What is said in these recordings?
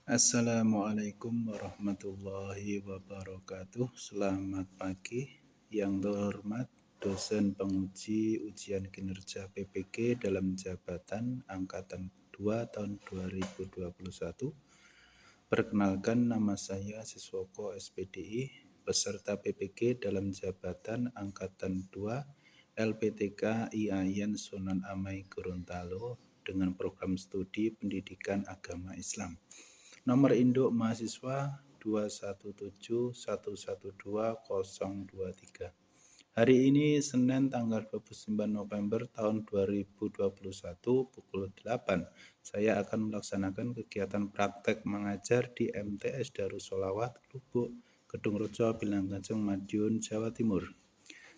Assalamualaikum warahmatullahi wabarakatuh. Selamat pagi. Yang terhormat dosen penguji ujian kinerja PPG dalam jabatan Angkatan 2 tahun 2021. Perkenalkan, nama saya Siswoko SPDI, peserta PPG dalam jabatan Angkatan 2 LPTK IAIN Sunan Amai Gorontalo dengan program studi pendidikan agama Islam. Nomor induk mahasiswa 217112023. Hari ini Senin tanggal 29 November tahun 2021 pukul 8. Saya akan melaksanakan kegiatan praktek mengajar di MTS Darussolawat Lubuk, Kedung Rejo, Bilanganjeng, Madiun, Jawa Timur.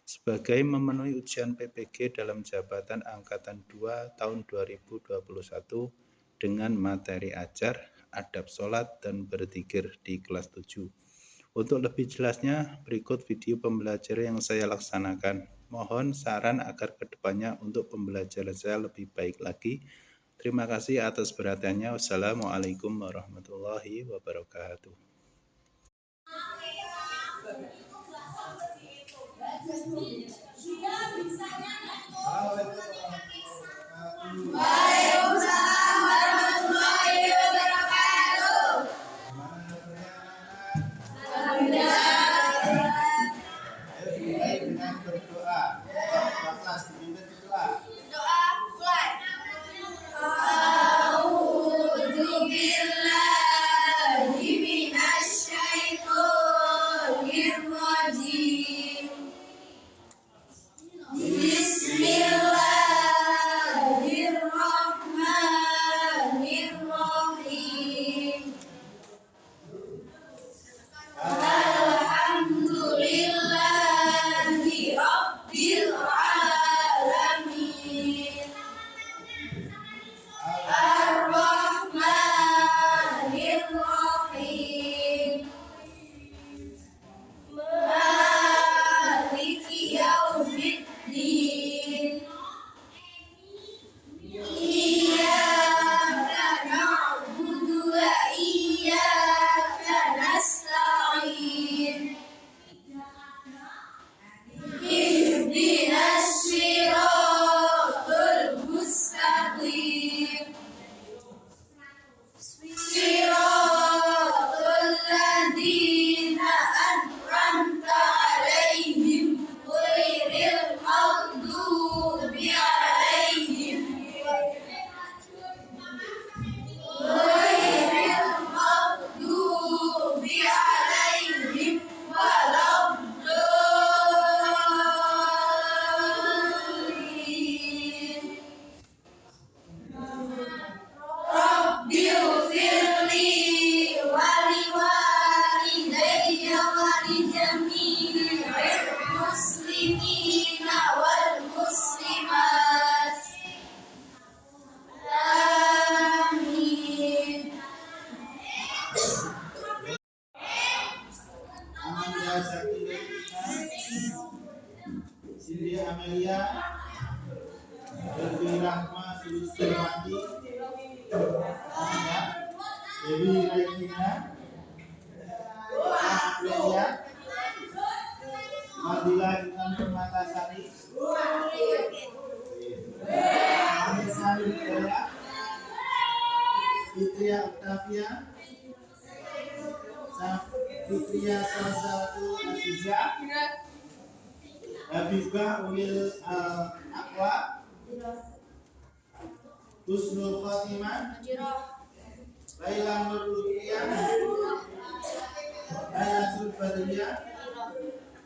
Sebagai memenuhi ujian PPG dalam jabatan Angkatan 2 tahun 2021 dengan materi ajar, adab sholat, dan berzikir di kelas 7. Untuk lebih jelasnya, berikut video pembelajaran yang saya laksanakan. Mohon saran agar kedepannya untuk pembelajaran saya lebih baik lagi. Terima kasih atas perhatiannya. Wassalamualaikum warahmatullahi wabarakatuh. Cindy Amelia, Devi Rahma Sulistiawati, Dewi Regina, Amelia, Madila Intan Permatasari, Anissa Lidya, Fitria Octavia, Fitria Salsatu Aziza, Habibah Ulil Aqwa, Husnul Khotimah, Laila Nur Lutfian, Lailatul Badriyah,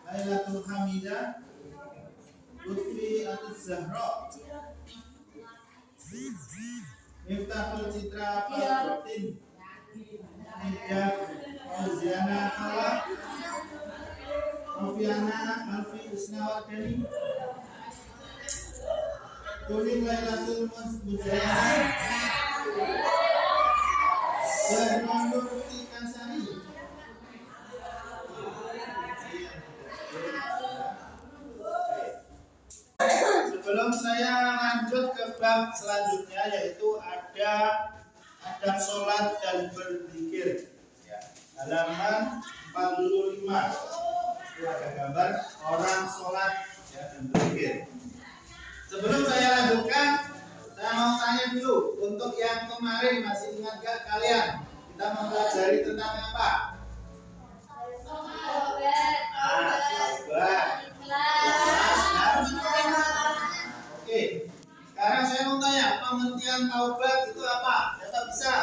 Lailatul Hamidah, Lutfi Atus Zahra, Miftahul Citra Fakhruddin, Nidaf Fauziana Kala, Noviana Alfi Isnawardani, Tuling Lailatul Mujahidin, Zahranur Tikasari. Sebelum saya lanjut ke bab selanjutnya, yaitu ada adab sholat dan berzikir. Ya, halaman 45. Itu ada gambar orang sholat ya, dan berzikir. Sebelum saya lanjutkan, saya mau tanya dulu untuk yang kemarin masih ingat gak kalian? Kita mempelajari tentang apa? Oke, sekarang saya mau tanya, pengertian taubat itu apa? Siapa bisa?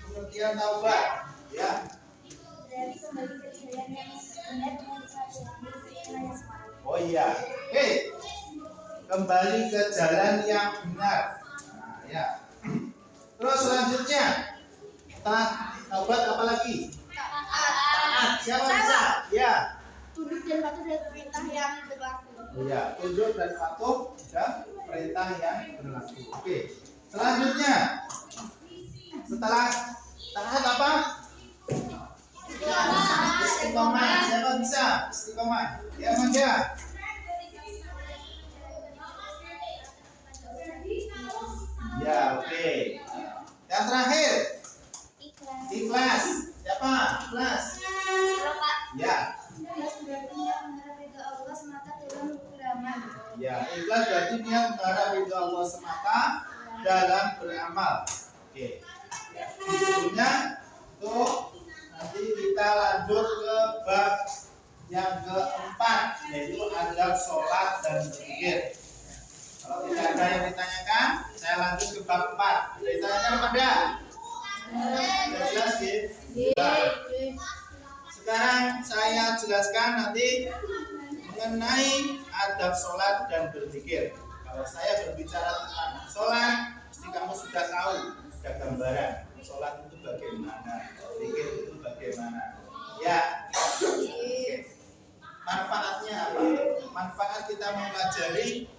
Pengertian taubat, ya. Oh iya, oke. Kembali ke jalan yang benar. Nah, ya. Terus selanjutnya, taubat apa lagi? Taat. Siapa bisa? Ya. Tunduk dan patuh dari perintah yang berlaku. Iya, tunduk dan patuh dan perintah yang berlaku. Oke. Selanjutnya, setelah taat apa? Istiqomah. Siapa bisa? Istiqomah. Ya, Manja. Ya, oke. Yang terakhir, ikhlas. Siapa? Ikhlas. Ya. Ikhlas berarti niat mengharap ridho Allah semata dalam beramal. Ya, ikhlas berarti niat mengharap ridho Allah semata dalam beramal. Oke. Ya. Sebelumnya itu nanti kita lanjut ke bab yang keempat, yaitu adab sholat dan berzikir. Kalau tidak ada yang ditanyakan, saya lanjut ke bab 4. Ada ditanyakan apa enggak? Sudah jelas, Gif? Sekarang saya jelaskan nanti mengenai adab sholat dan berzikir. Kalau saya berbicara tentang sholat, pasti kamu sudah tahu, sudah gambaran. Sholat itu bagaimana, berzikir itu bagaimana. Ya, manfaatnya apa? Manfaat kita mempelajari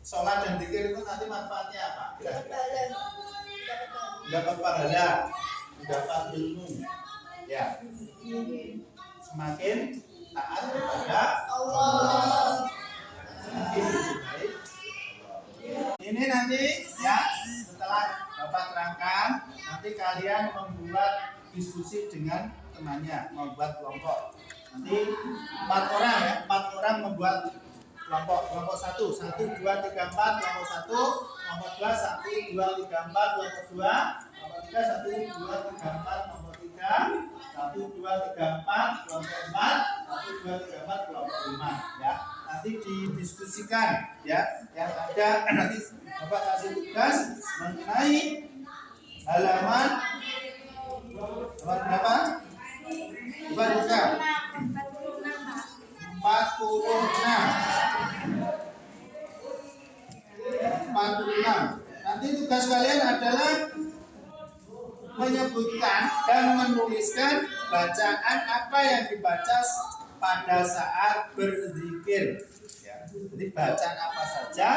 sholat dan zikir itu nanti manfaatnya apa? Kira-kira? Dapat pahala, dapat ilmu. Ya, semakin taat kepada Allah. Semakin dicintai. Ini nanti ya setelah Bapak terangkan, nanti kalian membuat diskusi dengan temannya, membuat kelompok. Nanti 4 orang membuat kelompok 1, 1, 2, 3, 4, kelompok 1, kelompok 2, 1, 2, 3, 4, kelompok 2, kelompok 3, 1, 2, 3, 4, kelompok 3, 1, 2, 3, 4, kelompok 4, 1, 2, 3, 4, kelompok 5, ya. Nanti didiskusikan, ya. Yang ada nanti Bapak kasih tugas mengenai halaman berapa? Coba buka. 46. Nanti tugas kalian adalah menyebutkan dan menuliskan bacaan apa yang dibaca pada saat berzikir. Ya, jadi bacaan apa saja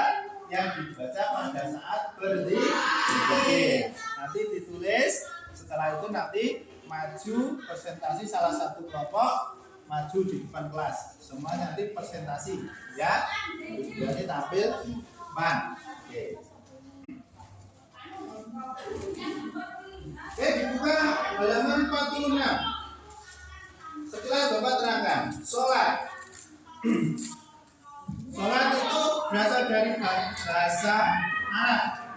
yang dibaca pada saat berzikir. Nanti ditulis. Setelah itu nanti maju presentasi salah satu kelompok, maju di depan kelas. Semua nanti presentasi, ya. Jadi tampil depan. Oke, dibuka halaman 46. Setelah Bapak terangkan, sholat. Sholat itu berasal dari bahasa Arab.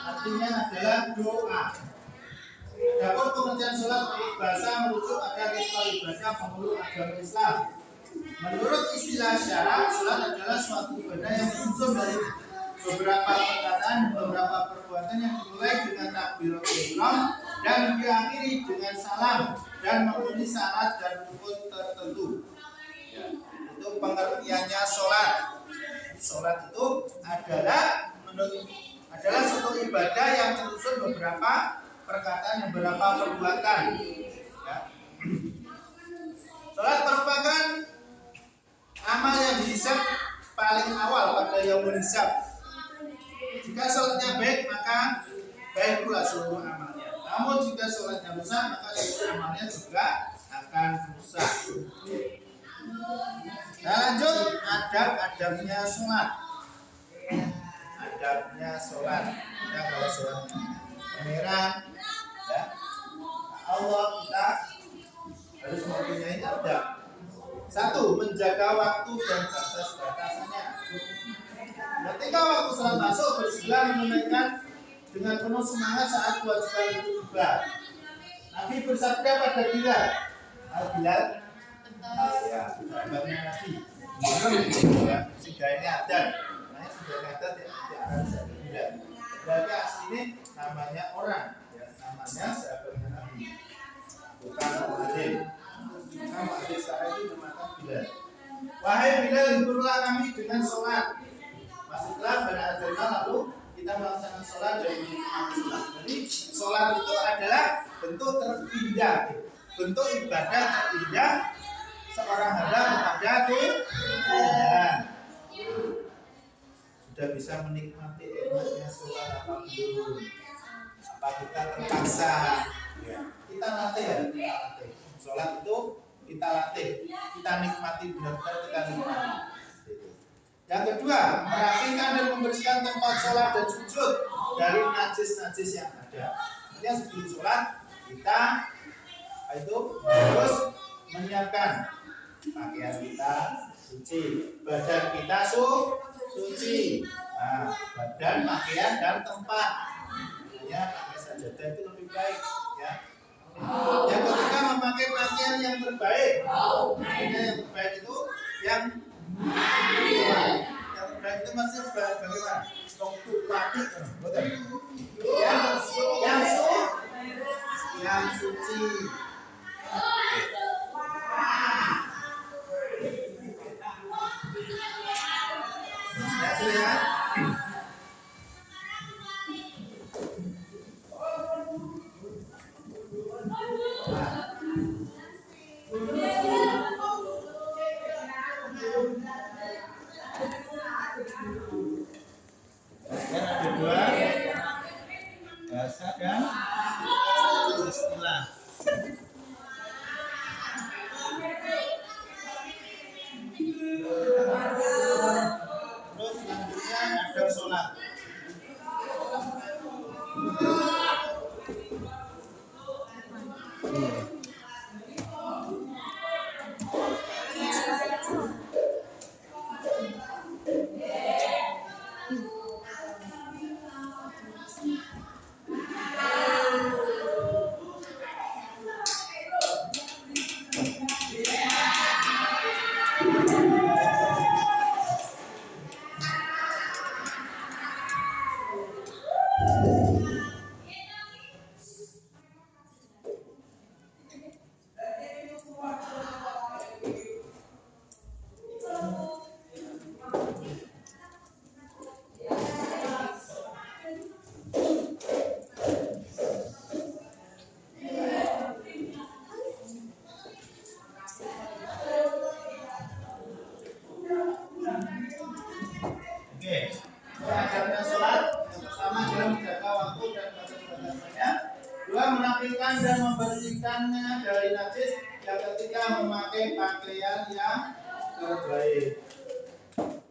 Artinya adalah doa. Adapun pengertian sholat menurut bahasa merujuk pada ritual ibadah pemeluk agama Islam. Menurut istilah syarak, sholat adalah suatu ibadah yang berunsur dari beberapa perkataan dan beberapa perbuatan yang dimulai dengan takbiratul ihram dan diakhiri dengan salam dan memenuhi syarat dan rukun tertentu. Ya, itu pengertiannya sholat. Sholat itu adalah suatu ibadah yang berunsur beberapa perkataan dan beberapa perbuatan. Ya. Sholat merupakan amal yang dihisab paling awal pada yaumul hisab. Jika sholatnya baik, maka baik pula seluruh amalnya. Namun jika sholatnya rusak, maka seluruh amalnya juga akan rusak. Nah, lanjut adab-adabnya sholat. Adabnya sholat. Ya, kalau sholat pangeran, ya. Allah kita harus mempunyai adab. Satu, menjaga waktu dan batas-batasannya. Ketika waktu sholat masuk, bersegera menunaikan dengan penuh semangat saat kewajiban itu tiba. Nabi bersabda pada Bilal, Bilal, ya, sahabatnya Nabi. Ya, sehingga ini adan, namanya sudah adan ya, akan jadi Bilal. Berarti aslinya namanya orang, ya, namanya sahabatnya Nabi, bukan Muadzin. Karena Muadzin sekarang itu namakan Bilal. Wahai Bilal, hiburlah kami dengan sholat. Masuklah pada ajaran lalu kita melaksanakan sholat dari sholat. Jadi sholat itu adalah bentuk terindah, bentuk ibadah terindah seorang hamba kepada Tuhan. Sudah bisa menikmati enaknya sholat apa belum? Apa kita terpaksa? Ya. Kita latih ya, kita latih. Sholat itu kita latih, kita nikmati benar-benar kita nikmati. Yang kedua, merapikan dan membersihkan tempat sholat dan sujud dari najis-najis yang ada. Artinya sebelum sholat kita itu harus menyiapkan pakaian kita suci, badan kita suci, nah, badan, pakaian dan tempat. Ya, pakai sajadah itu lebih baik. Ya. Yang ketiga, memakai pakaian yang terbaik. Yang terbaik itu yang terbaik itu masih bagaimana? Untuk batik, betul? Yang suci. Itu ya. Yang ada dua bahasa dan istilah. Terus selanjutnya ada sholat. Adabnya sholat yang pertama adalah menjaga waktu dan batas-batasannya. Dua, menampilkan dan membersihkannya dari najis. Yang ketiga, memakai pakaian yang terbaik.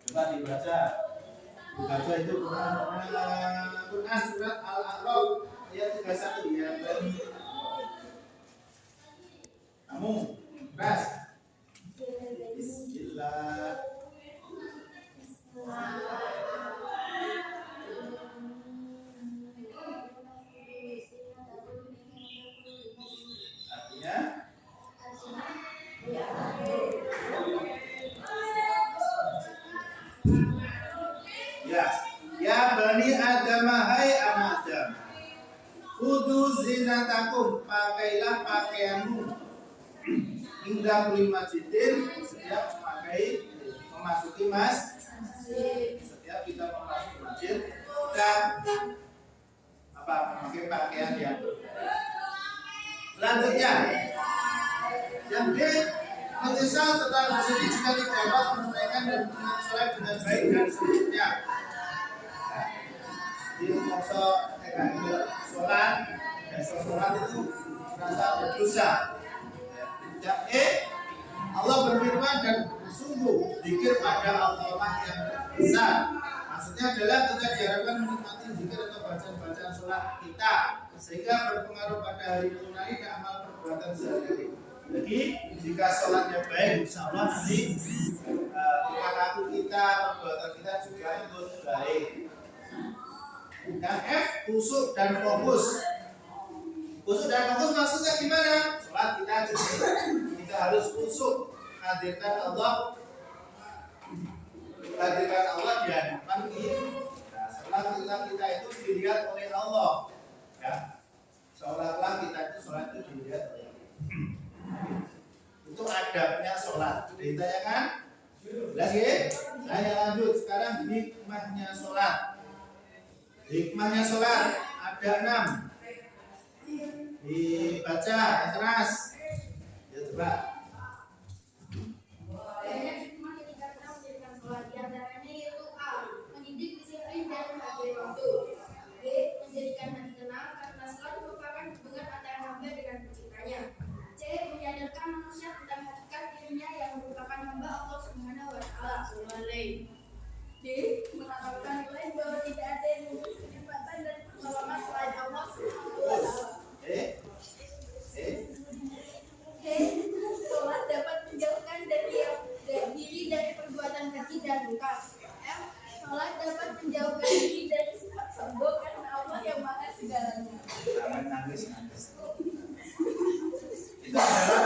Coba dibaca itu Quran surat Al-A'raf ayat 31 ya. Kamu keras. Bismillah. Artinya ya Bani Adam, hai anak Adam, khudu zinatakum, pakailah pakaianmu hingga beli masjidin, setiap memasuki setiap kita memasuki masjid kita memakai pakaian yang selanjutnya yang B, menyesal setelah bersedih jika tidak dapat menunaikan dan menunaikan sholat dengan baik dan seterusnya. Di maksud sholat itu merasa berdosa. Yang E, Allah berfirman dan sungguh zikir pada Allah yang besar. maksudnya adalah kita diharapkan menikmati zikir atau bacaan-bacaan sholat kita sehingga berpengaruh pada hari menunaikan dan amal perbuatan sehari-hari. Jadi jika sholatnya baik, insya Allah nanti tingkah laku kita, perbuatan kita juga ikut baik. Yang F, khusyuk dan fokus. Khusyuk dan fokus maksudnya gimana? Sholat kita jadi kita harus khusyuk, hadirkan Allah di hadapan kita. Sholat kita itu dilihat oleh Allah. Ya, sholatlah kita itu sholat itu dilihat oleh Allah. Itu adabnya sholat. Ditanyakan? Lagi? Saya lanjut. Sekarang hikmahnya sholat. Hikmahnya sholat ada 6. Dibaca yang keras. Ya coba. Banyak hikmah ketika kita menjadikan sholat. Di antaranya yaitu A. Mendidik disiplin dan menghargai waktu. B. Menjadikan hati tenang karena sholat merupakan hubungan antara hamba dengan penciptanya. C. Menyadarkan manusia tentang hakikat dirinya yang merupakan hamba Allah Subhanahu wa Ta'ala. D. Menetapkan nilai bahwa tidak ada yang memiliki kenikmatan dan pertolongan selain Allah Subhanahu wa Ta'ala. Sholat dapat menjauhkan diri dari perbuatan keji dan muka. F. Sholat dapat menjauhkan diri dari sifat sombong karena Allah yang maha segalanya. Nangis. Itu adalah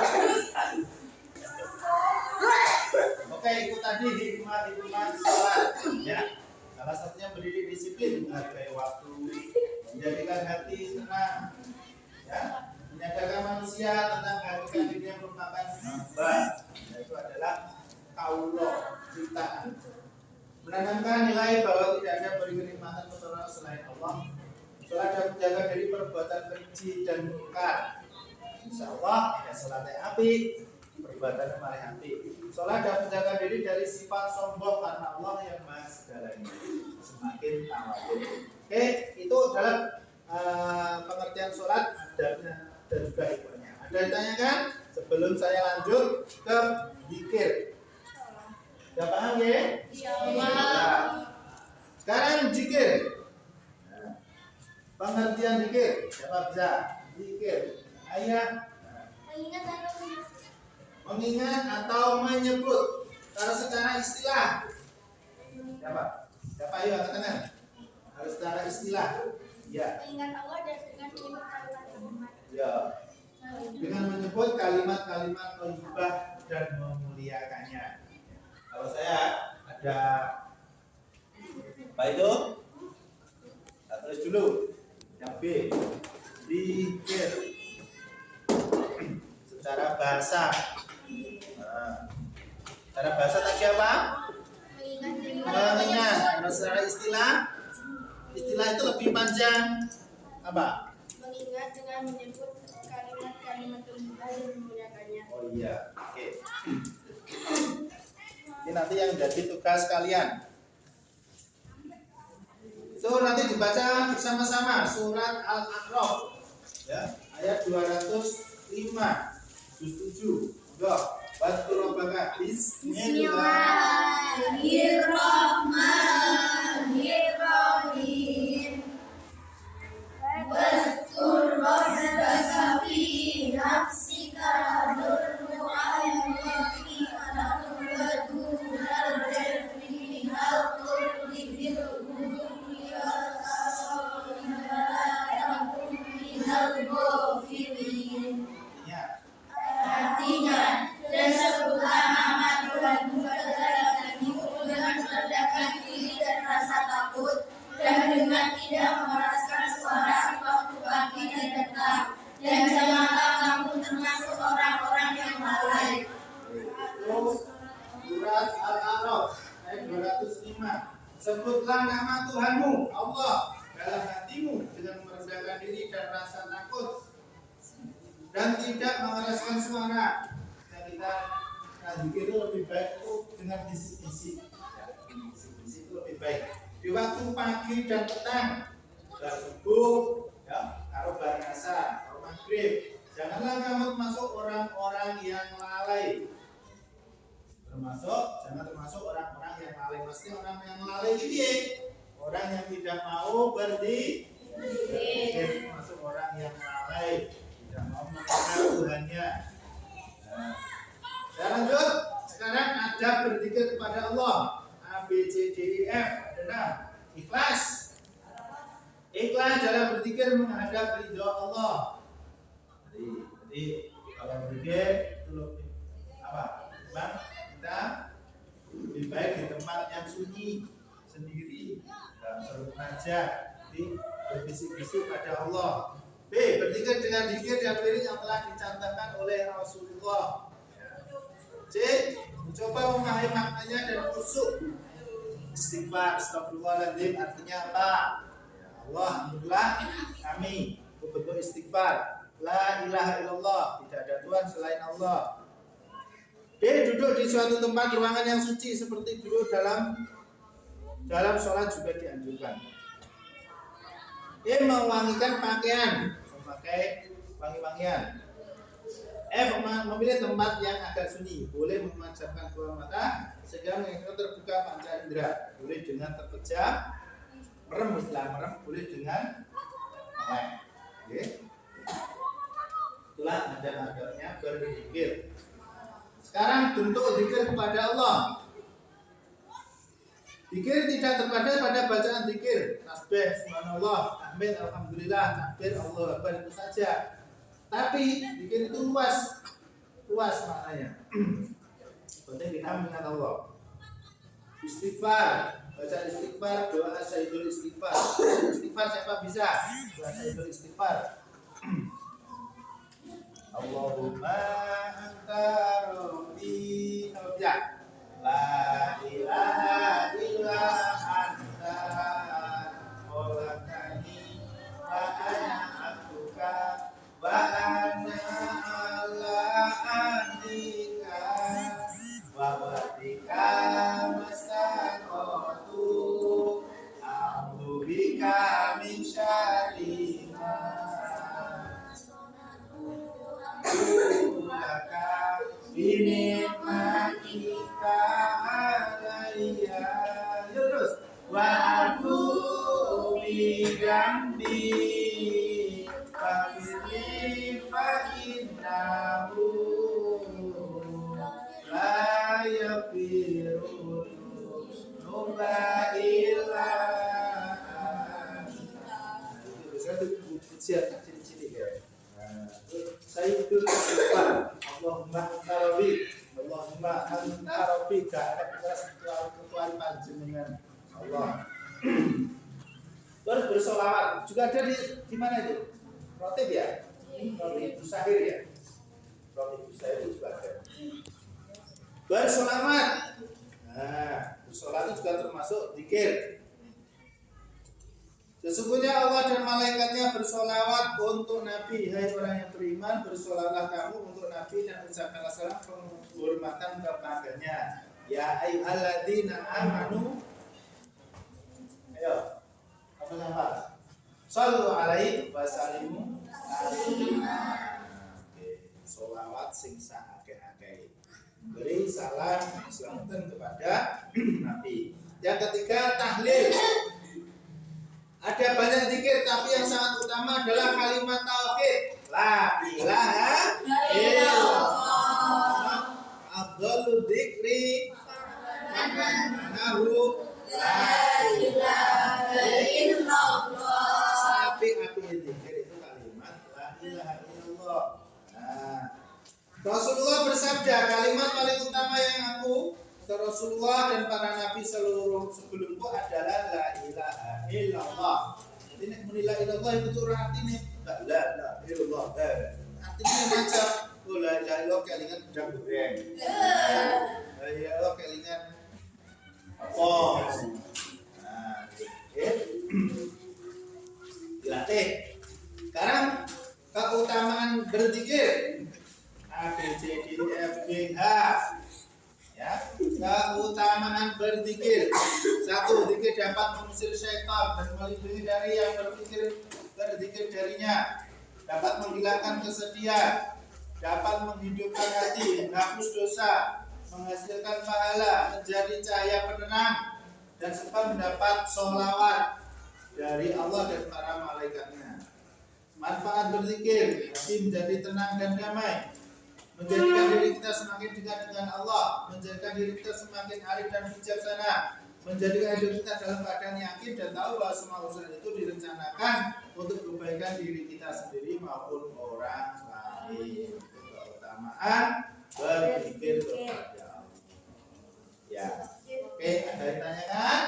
Oke, itu tadi hikmah sholat. Ya, salah satunya mendidik disiplin, menghargai waktu, menjadikan hati tenang, ya, menyadarkan manusia tentang hakikat diri yang merupakan hamba, yaitu adalah kaulo ciptaan. Menanamkan nilai bahwa tidak ada beri kenikmatan pertolongan selain Allah. Sholat dan menjaga dari perbuatan keji dan mungkar. Insya Allah, ya sholatnya api, perbuatannya malah api. Sholat dan menjaga diri dari sifat sombong karena Allah yang maha segalanya. Semakin tawadhu. Oke, itu adalah pengertian sholat adabnya dan juga hikmahnya. Ada yang ditanyakan? Sebelum saya lanjut ke zikir. Sudah paham ya? Iya. Nah, sekarang zikir. Pengertian zikir. Siapa bisa? Zikir. Ayat. Mengingat atau menyebut. Kalau secara istilah. Siapa ayo angkat tangan. Harus secara istilah. Ya. Mengingat Allah dan dengan menyebut kalimat-kalimat. Ya. Dengan menyebut kalimat-kalimat thayyibah dan memuliakannya. Kalau saya ada apa itu? Kita tulis dulu. Yang B. Zikir. Secara bahasa. Secara bahasa tadi apa? Mengingat. Kalau secara istilah itu lebih panjang. Apa? Mengingat dengan menyebut kalimat-kalimat thayyibah dan memuliakannya. Oh iya, oke. Ini nanti yang jadi tugas kalian. Itu nanti dibaca bersama-sama surat Al-A'raf. Ya, ayat 205. Juz 7. Go. Wadkur rabbaka Bismillahirrahmanirrahim. Wadkur rabbaka fi nafsika tadarruan wa khifatan wa dunal jahri hal-qurbi bil-ghudwi wal-asali wa la takun minal ghafirin. Artinya, dan sebutlah nama Tuhanmu dalam hatimu dengan meledakkan diri dan rasa takut, dan dengan tidak mengeraskan suara waktu pagi dan petang, dan janganlah kamu termasuk orang-orang yang lalai. Surat Al-A'raf ayat 205. Sebutlah nama Tuhanmu Allah dalam hatimu dengan merendahkan diri dan rasa takut dan tidak mengeraskan suara. Kita zikir itu lebih baik itu dengan bisik-bisik. Bisik-bisik itu lebih baik. Di waktu pagi dan petang, dan subuh, ya, kalau barang asar, kalau maghrib, janganlah kamu termasuk orang-orang yang lalai. Jangan termasuk orang-orang yang lalai. Pasti orang yang lalai ini Orang yang tidak mau berzikir termasuk orang yang lalai, tidak mau mengenal Tuhannya. Nah, saya lanjut. Sekarang adab berzikir kepada Allah. A, B, C, D, E, F. Benar. Ikhlas. Ikhlas dalam berzikir menghadap ridho Allah. Jadi kalau berzikir itu lebih apa? Bang, kita lebih baik di tempat yang sunyi sendiri, tidak bermunajat, jadi berbisik-bisik pada Allah. B, berzikir dengan zikir dan wirid yang telah dicantumkan oleh Rasulullah. C, mencoba memahami maknanya dan khusyuk. Istighfar, astagfirullahaladzim artinya apa? Ya Allah, alhamdulillah kami bentuk istighfar. La ilaha illallah, tidak ada Tuhan selain Allah. D, duduk di suatu tempat ruangan yang suci seperti duduk dalam sholat juga dianjurkan. E, mewangikan pakaian, memakai wangi-wangian. F, memilih tempat yang agak sunyi, boleh memanjangkan keluar mata sehingga mengingatkan terbuka panca indera, boleh dengan terpejam, merem, istilah merem, boleh dengan melek. Oke. Itulah adab-adabnya berzikir. Sekarang bentuk zikir kepada Allah. Zikir tidak terpadat pada bacaan zikir, tasbih, subhanallah, tahmid, alhamdulillah, takbir, Allahu akbar itu saja. Tapi zikir itu luas maknanya. Penting kita mengingat Allah. Istighfar, baca istighfar, doa syahidul istighfar. Istighfar siapa bisa? Doa syahidul istighfar. Allahumma anta rabbi ya. La ilaha illa anta khalaqtani wa ana abduka wa ana ala ahdika wa wa'dika mastaqatu a'udzu bika min syarri ma laka binikmatika alayya. Terus wa aku bidambi fafirli fa innahu la yafiru nuba illa bisa siap cilik-cilik ya. Sayyidul istighfar, Allahumma anta rabbi, Allahumma anta rabbi, karena ketuaan panjenengan Allah. Terus bersolawat juga ada di mana itu? Rotib ya? Rotib Busahir ya? Rotib Busahir itu juga ada. Bersolawat. Nah, bersolawat itu juga termasuk zikir. Sesungguhnya Allah dan malaikatnya bersolawat untuk Nabi. Hai orang yang beriman, bersolawatlah kamu untuk Nabi dan ucapkanlah salam penghormatan kepadanya. Ya ayyuhalladzina amanu. Ayo, kamu apa? Shallu alaihi wa sallimu taslima. Solawat sing sakake-ake. Beri salam keselamatan kepada Nabi. Yang ketiga, tahlil. Ada banyak zikir, tapi yang sangat utama adalah kalimat tauhid. La ilaha illallah. Afdhalul dzikri manahu la ilaha illallah. Api zikir itu kalimat la ilaha illallah. Nah, Rasulullah bersabda, kalimat paling utama yang aku Rasulullah dan para nabi seluruh sebelumku adalah la ilaha illallah. Jadi nek muni la ilallah itu artinya la ilallah. Artinya macam la ilaha illallah kelingan gedang goreng. La ilaha illallah kelingan apa? Nah, dilatih. Sekarang keutamaan berzikir. A, B, C, D, E, F, G, H. Ya, keutamaan berzikir. 1. Zikir dapat mengusir syaitan dan melindungi dari yang berzikir darinya. Dapat menghilangkan kesedihan, dapat menghidupkan hati, menghapus dosa, menghasilkan pahala, menjadi cahaya penerang, dan serta mendapat sholawat dari Allah dan para malaikatnya. Manfaat berzikir, hati menjadi tenang dan damai, menjadikan diri kita semakin dekat dengan Allah, menjadikan diri kita semakin arif dan bijaksana, menjadikan hidup kita dalam keadaan yakin dan tahu bahwa semua urusan itu direncanakan untuk kebaikan diri kita sendiri maupun orang lain. Keutamaan berzikir kepada Allah. Ya, oke, ada yang ditanyakan?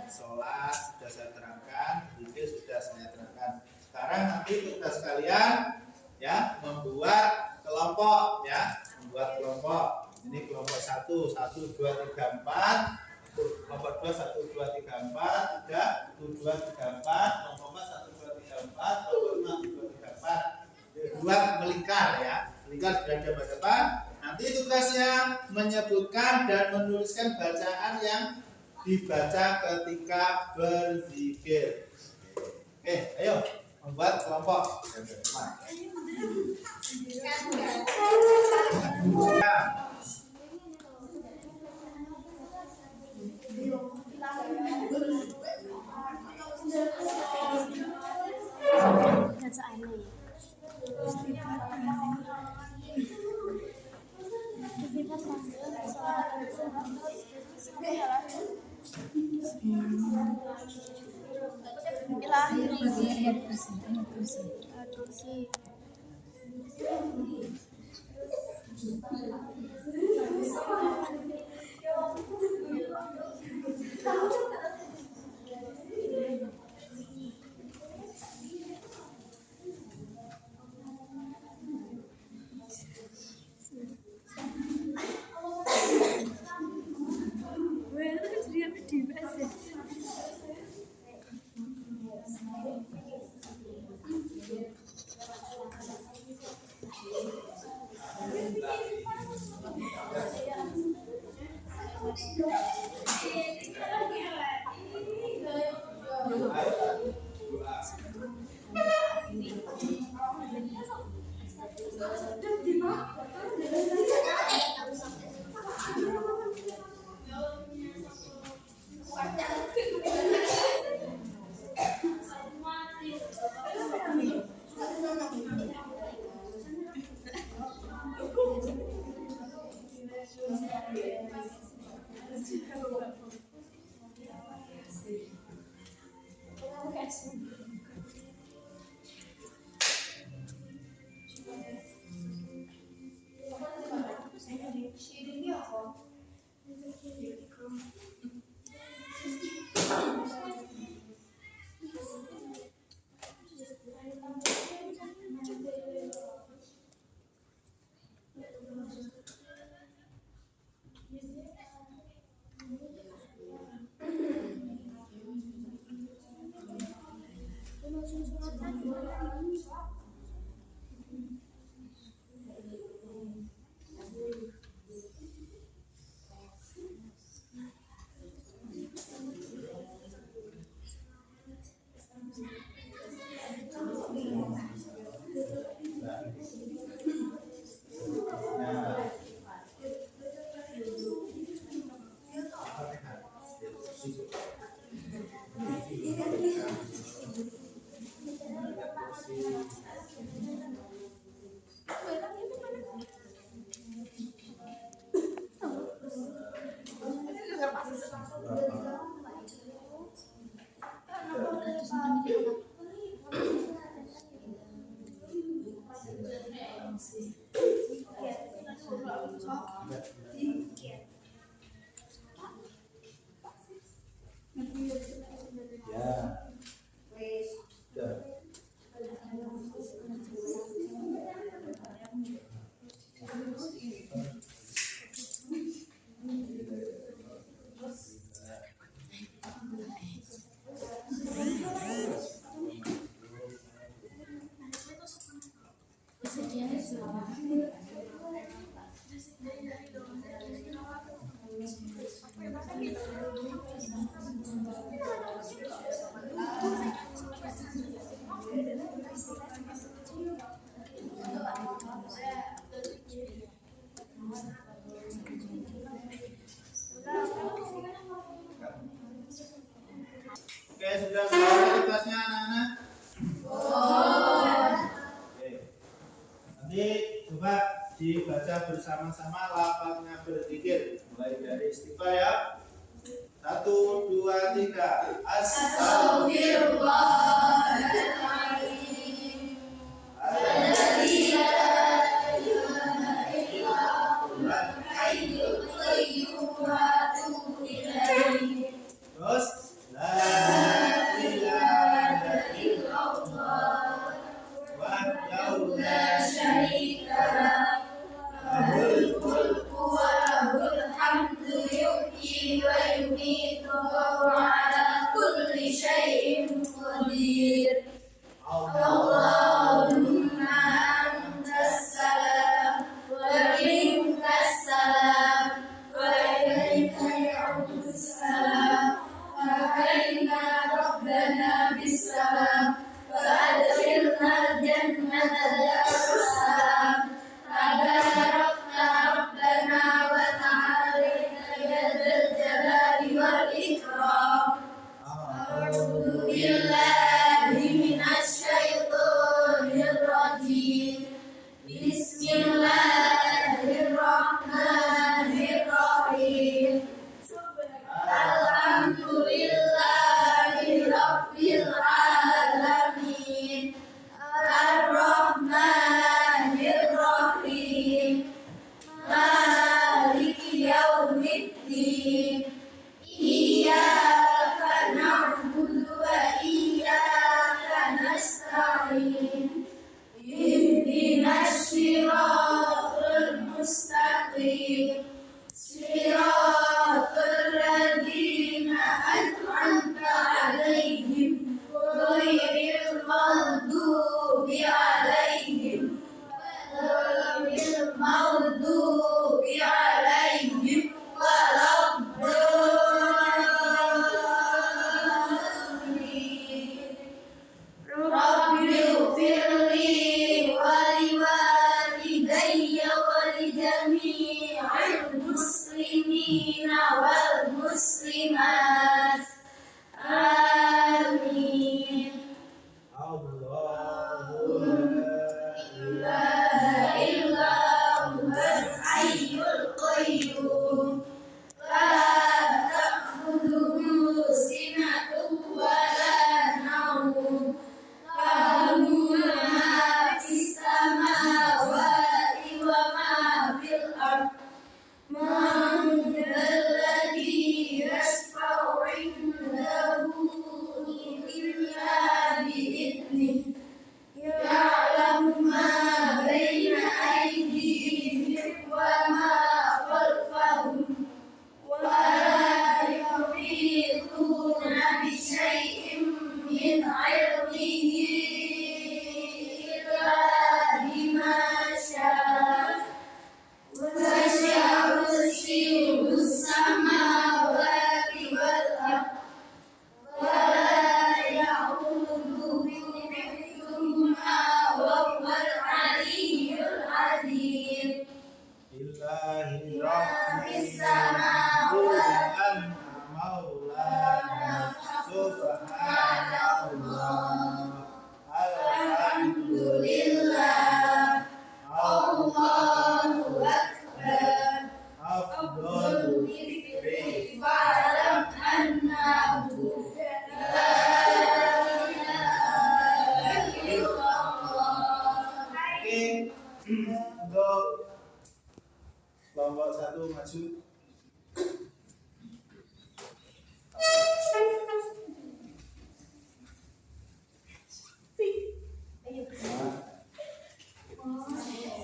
Sholat sudah saya terangkan, zikir sudah saya terangkan. Sekarang nanti tugas kalian ya membuat kelompok ya, membuat kelompok. Ini kelompok 1, 1, 2, 3, 4. Kelompok 2, 1, 2, 3, 4. 3, 1, 2, 3, 4. Kelompok 4, 1, 2, 3, 4. Kelompok 5, 1, 2, 3, 4. Buat melingkar ya, melingkar berada pada depan. Nanti tugasnya menyebutkan dan menuliskan bacaan yang dibaca ketika berzikir. Oke, ayo membuat kelompok. dibaca bersama-sama lafaznya berzikir. Mulai dari istighfar ya. 1, 2, 3. Astaghfirullahaladzim. Alladzi la ilaha illa huwal hayyul qayyum wa atubu ilaihi. Terus la ilaha illallah wahdahu la syarika lah. Lahul mulku wa lahul hamdu yuhyi wa yumiitu wa huwa ala kulli syai'in qadir. Allahumma antas salam wa minkas salam wa ilaika ya'udus salam wa kaina rabbana bisalam wa adkhilna al-jannata darussalam. Tabarakta rabbana wa ta'alaita ya dzal jalali wal ikram. A'udzu billahi minasy syaithanir rajim. Bismillahirrahmanirrahim. Alhamdulillahi rabbil alamin. Ar-Rahmanir Rahim. Maliki yaumiddin. Iyyaka na'budu wa iyyaka nasta'in. Ihdinas siratal mustaqim. Siratal ladzina an'amta 'alaihim ghairil maghdubi 'alaihim waladdallin. Rabbighfirli wa liwalidayya wa lijami'il muslimina wal muslimat. Amin. Allahu La ilaha illa huwal hayyul qayyum. La ta'khudhuhu sinatun wa la nawm. Lahu ma fis samawati wa ma fil ardh. Man dzalladzi yashfa'u 'indahu illa bi'idhnihi. Ya'lamu ma baina aydihim wa ma khalfahum wa la yuhituna bi syai'in min 'ilmihi illa bima syaa. Wasi'a kursiyuhus samawati wal ardh wa la ya'uduhu hifdhuhuma wa huwal 'aliyyul 'azim. Bismillahirrahmanirrahim. Maulana subhanallah. Alhamdulillah. Allahu akbar. Afdhalul dzikri Fa'lam annahu la ilaha illallah. Oke, untuk kelompok 1 maju.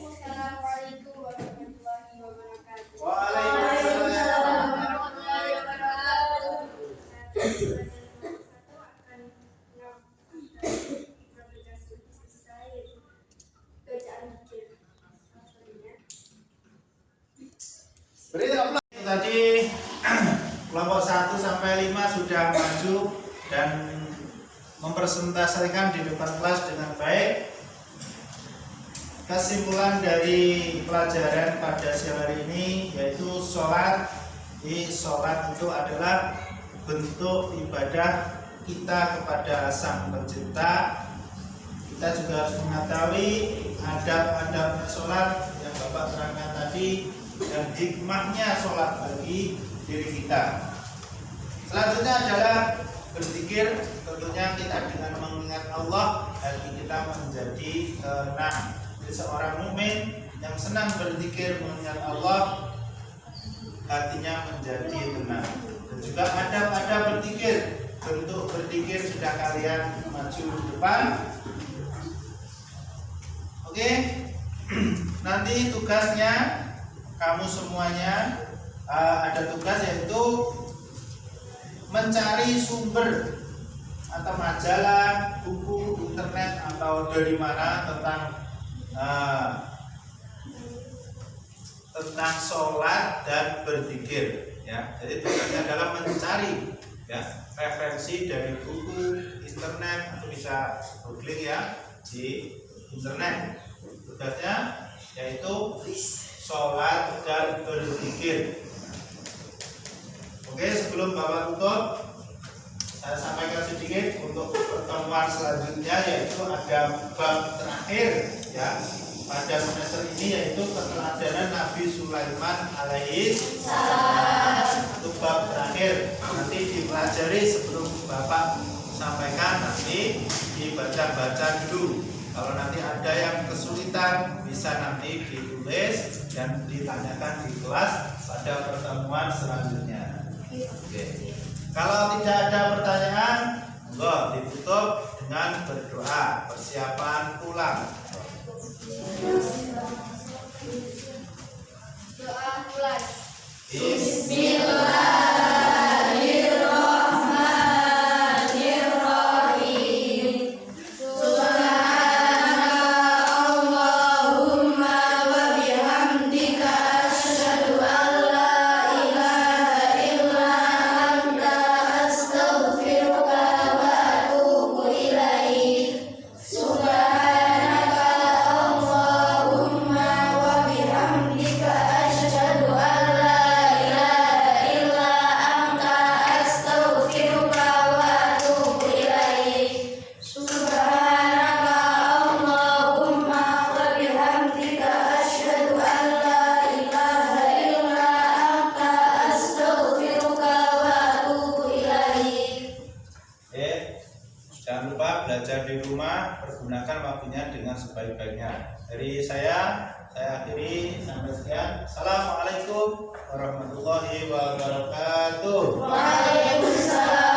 Assalamualaikum warahmatullahi wabarakatuh. Waalaikumsalam. warahmatullahi wabarakatuh. Beri aplaus. Tadi kelompok 1 sampai 5 sudah maju dan mempresentasikan di depan kelas dengan baik. Kesimpulan dari pelajaran pada siang hari ini yaitu sholat. Sholat itu adalah bentuk ibadah kita kepada Sang Pencipta. Kita juga harus mengetahui adab-adab sholat yang Bapak terangkan tadi dan hikmahnya sholat bagi diri kita. Selanjutnya adalah berzikir. Tentunya kita dengan mengingat Allah hati kita menjadi tenang. Jadi seorang mukmin yang senang berzikir mengingat Allah hatinya menjadi tenang. Dan juga adab-adab berzikir. Bentuk berzikir sudah kalian maju di depan. Oke. Nanti tugasnya kamu semuanya ada tugas yaitu mencari sumber atau majalah, buku, internet atau dari mana tentang sholat dan berzikir. Ya, jadi tugasnya adalah mencari ya referensi dari buku, internet atau bisa googling ya di internet. Tugasnya yaitu sholat dan berzikir. Oke, sebelum Bapak tutup, saya sampaikan sedikit untuk pertemuan selanjutnya yaitu ada bab terakhir ya pada semester ini yaitu keteladanan Nabi Sulaiman alaihi salam. Itu bab terakhir nanti dipelajari sebelum Bapak sampaikan nanti dibaca-baca dulu. Kalau nanti ada yang kesulitan bisa nanti ditulis dan ditanyakan di kelas pada pertemuan selanjutnya. Oke. Kalau tidak ada pertanyaan, monggo ditutup dengan berdoa persiapan pulang. Doa pulang. Bismillah. Jangan lupa belajar di rumah, pergunakan waktunya dengan sebaik-baiknya. Dari saya akhiri sampai sekian. Assalamualaikum warahmatullahi wabarakatuh. Waalaikumsalam.